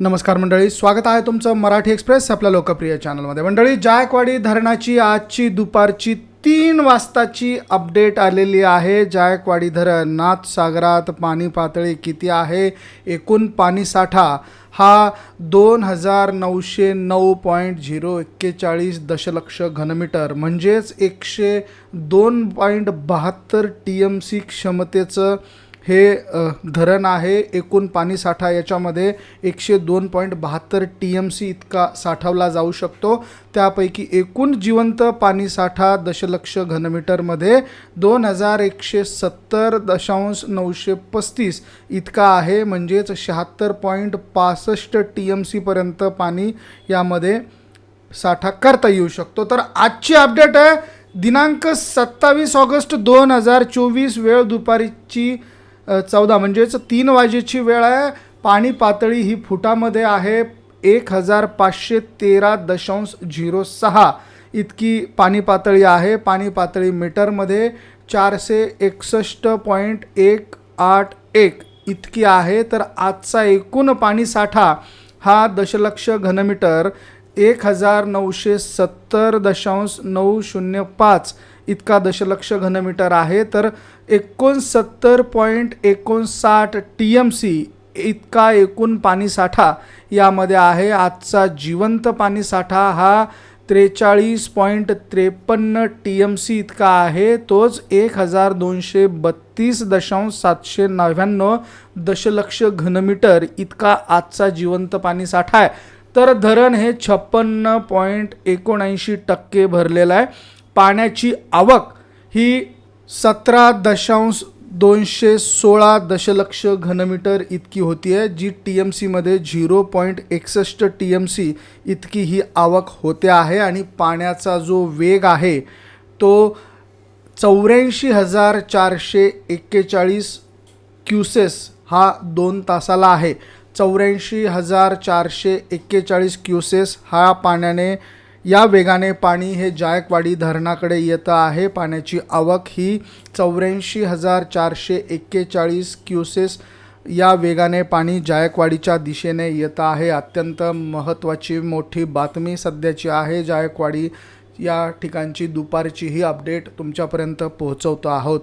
नमस्कार मंडळी, स्वागत आहे तुमचं मराठी एक्सप्रेस आपल्या लोकप्रिय चॅनलमध्ये। मंडळी, जायकवाडी धरणाची आजची दुपारची 3 वाजताची अपडेट आलेली आहे। जायकवाडी धरण नाथसागरात पाणी पातळी किती आहे? एकूण पाणी साठा हा 2909.041 दशलक्ष घनमीटर म्हणजेच 102.72 TMC क्षमतेचं हे धरण आहे। एकूण पाणी साठा याच्यामध्ये 102.72 TMC इतका साठवला जाऊ शकतो। त्यापैकी एकूण जिवंत पाणी साठा दशलक्ष घनमीटरमध्ये 2170.935 इतका आहे, म्हणजेच 76.65 TMC पर्यंत पाणी यामध्ये साठा करता येऊ शकतो। तर आजची अपडेट आहे दिनांक 27 ऑगस्ट 2024, वेळ दुपारीची 14 म्हणजेच 3 वाजेची वेळ आहे। पाणी पातळी ही फुटामध्ये आहे 1513.06 इतकी पाणी पातळी आहे। पाणी पातळी मीटरमध्ये 461.181 इतकी आहे। तर आजचा एकूण पाणी साठा हा दशलक्ष घनमीटर 1970.905 इतका दशलक्ष घनमीटर आहे। तर 69.59 TMC इतका एकूण पाणी साठा यामध्ये आहे। आजचा जिवंत पाणी साठा हा 43.53 TMC इतका आहे। तोच 1232.799 दशलक्ष घनमीटर इतका आजचा जिवंत पाणी साठा आहे। तर धरण हे 56.79% भरलेलं आहे। पाण्याची आवक ही 17.216 दशलक्ष घनमीटर इतकी होती आहे, जी TMC मध्ये 0.61 TMC इतकी ही आवक होते आहे। आणि पाण्याचा जो वेग आहे तो 84,441 क्युसेस हा 2 तासाला आहे। 84,441 क्युसेस हा पाण्याने या वेगाने पाणी हे जायकवाडी धरणाकडे येतं आहे। पाण्याची आवक ही 84,441 क्युसेस या वेगाने पाणी जायकवाडीच्या दिशेने येतं आहे। अत्यंत महत्त्वाची मोठी बातमी सध्याची आहे। जायकवाडी या ठिकाणची दुपारची ही अपडेट तुमच्यापर्यंत पोहोचवतो आहोत।